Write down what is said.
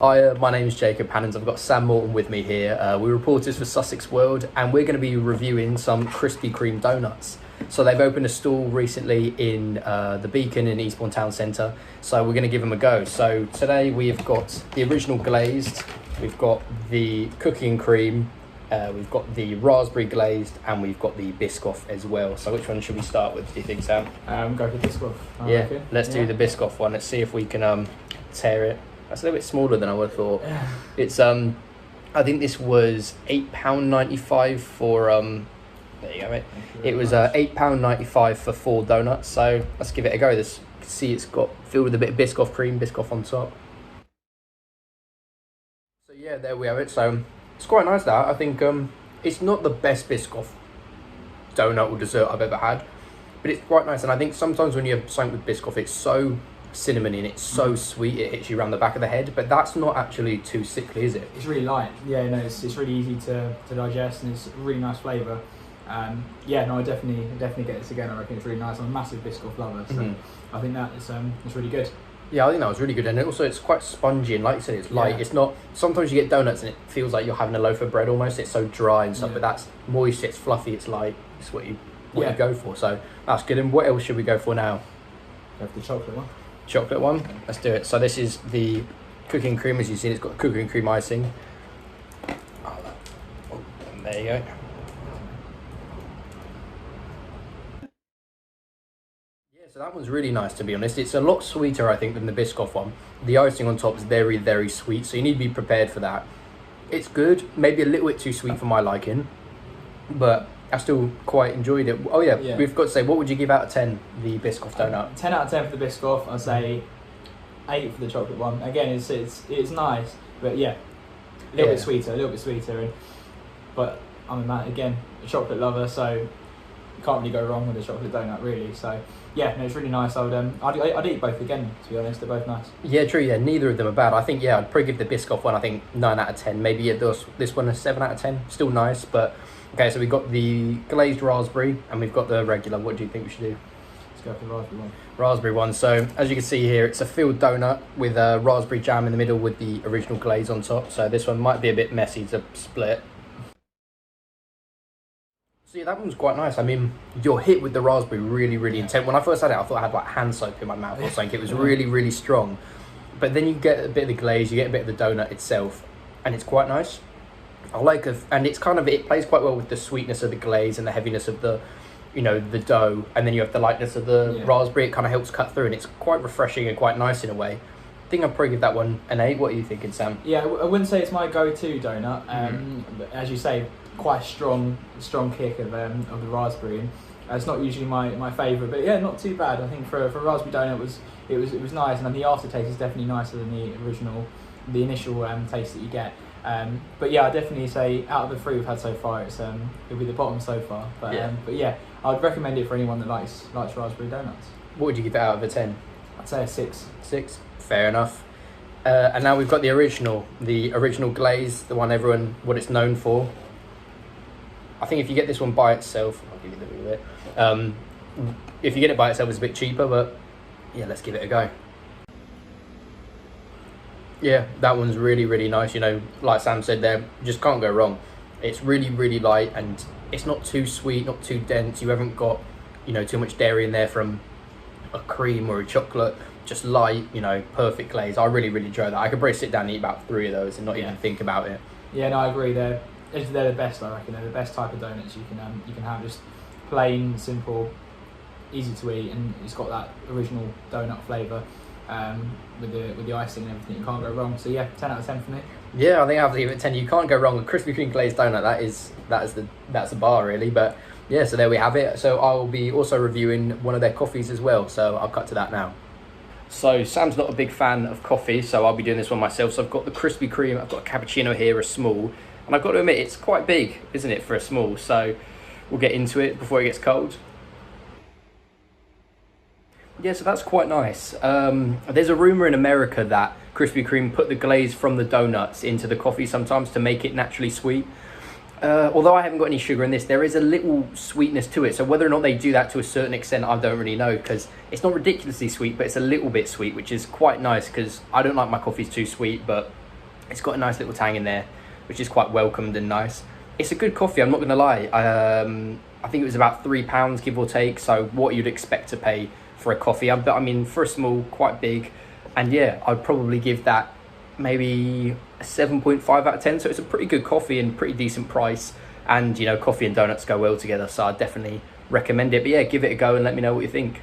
Hi, my name is Jacob Panons. I've got Sam Morton with me here. We're reporters for Sussex World, and we're going to be reviewing some Krispy Kreme donuts. So they've opened a stall recently in the Beacon in Eastbourne Town Centre, so we're going to give them a go. So today we've got the original glazed, we've got the cookie and cream, we've got the raspberry glazed, and we've got the Biscoff as well. So which one should we start with, do you think, Sam? Go for Biscoff. Let's do the Biscoff one. Let's see if we can tear it. That's a little bit smaller than I would have thought. It's I think this was £8.95 for there you go, mate. It was £8.95 for 4 donuts. So let's give it a go. This, you can see it's got filled with a bit of Biscoff cream, Biscoff on top. So yeah, there we have it. So it's quite nice. That I think it's not the best Biscoff donut or dessert I've ever had, but it's quite nice. And I think sometimes when you have something with Biscoff, it's so cinnamony and it's so sweet it hits you around the back of the head, but that's not actually too sickly, is it? It's really light. Yeah, no, it's really easy to digest, and it's a really nice flavour. Yeah, no, I definitely get this again. I reckon it's really nice. I'm a massive Biscoff lover, so I think that it's really good. Yeah, I think that was really good, and also it's quite spongy, and like you said, it's light. Yeah. It's not, sometimes you get donuts and it feels like you're having a loaf of bread almost. It's so dry and stuff, but that's moist, it's fluffy, it's light. It's what you go for, so that's good. And what else should we go for now? Go for the chocolate one. Chocolate one, let's do it. So this is the cookie and cream. As you've seen, it's got cookie and cream icing. Oh, there you go. Yeah, so that one's really nice, to be honest. It's a lot sweeter, I think, than the Biscoff one. The icing on top is very, very sweet, so you need to be prepared for that. It's good, maybe a little bit too sweet for my liking, but I still quite enjoyed it. Oh yeah, we've got to say, what would you give out of 10 the Biscoff donut? 10 out of 10 for the Biscoff. I'd say 8 for the chocolate one. Again, it's nice, but yeah, a little bit sweeter. But I'm a chocolate lover, so you can't really go wrong with a chocolate donut, really. So yeah, no, it's really nice. I'd eat both again, to be honest. They're both nice. Yeah, true. Yeah, neither of them are bad. I think I'd probably give the Biscoff one, I think 9 out of 10. Maybe this one a 7 out of 10. Still nice, but. Okay, so we've got the glazed raspberry and we've got the regular. What do you think we should do? Let's go for the raspberry one. Raspberry one. So as you can see here, it's a filled donut with a raspberry jam in the middle with the original glaze on top. So this one might be a bit messy to split. So yeah, that one's quite nice. I mean, you're hit with the raspberry really, really intense. When I first had it, I thought I had like hand soap in my mouth or something. It was really, really strong. But then you get a bit of the glaze, you get a bit of the donut itself, and it's quite nice. I like it, and it's kind of, it plays quite well with the sweetness of the glaze and the heaviness of the, the dough, and then you have the lightness of the raspberry. It kind of helps cut through, and it's quite refreshing and quite nice in a way. I think I'd probably give that one an 8. What are you thinking, Sam? Yeah, I wouldn't say it's my go-to donut. But as you say, quite a strong kick of the raspberry, and it's not usually my favourite, but yeah, not too bad. I think for a raspberry donut it was nice, and then the aftertaste is definitely nicer than the initial taste that you get. But yeah, I'd definitely say out of the 3 we've had so far, it'll be the bottom so far. But yeah, I'd recommend it for anyone that likes raspberry donuts. What would you give it out of a 10? I'd say a 6. 6, fair enough. And now we've got the original glaze, the one what it's known for. I think if you get this one by itself, I'll give you the bit. If you get it by itself, it's a bit cheaper, but yeah, let's give it a go. Yeah, that one's really, really nice. Like Sam said there, just can't go wrong. It's really, really light, and it's not too sweet, not too dense. You haven't got, too much dairy in there from a cream or a chocolate. Just light, perfect glaze. I really, really enjoy that. I could probably sit down and eat about 3 of those and not even think about it. Yeah, no, I agree. They're the best, I reckon. They're the best type of donuts you can have. Just plain, simple, easy to eat, and it's got that original donut flavour. With the icing and everything, you can't go wrong. So yeah, 10 out of 10 for me. Yeah, I think I have to give it 10. You can't go wrong with Krispy Kreme glazed donut. That's the bar, really. But yeah, so there we have it. So I'll be also reviewing one of their coffees as well. So I'll cut to that now. So Sam's not a big fan of coffee, so I'll be doing this one myself. So I've got the Krispy Kreme, I've got a cappuccino here, a small, and I've got to admit it's quite big, isn't it, for a small? So we'll get into it before it gets cold. Yeah, so that's quite nice. There's a rumour in America that Krispy Kreme put the glaze from the donuts into the coffee sometimes to make it naturally sweet. Although I haven't got any sugar in this, there is a little sweetness to it. So whether or not they do that to a certain extent, I don't really know, because it's not ridiculously sweet, but it's a little bit sweet, which is quite nice, because I don't like my coffees too sweet, but It's got a nice little tang in there, which is quite welcomed and nice. It's a good coffee, I'm not going to lie. I think it was about £3, give or take, so what you'd expect to pay for a coffee. But I mean, for a small, quite big, and yeah, I'd probably give that maybe a 7.5 out of 10. So it's a pretty good coffee and pretty decent price. And, you know, coffee and donuts go well together, so I'd definitely recommend it. But yeah, give it a go and let me know what you think.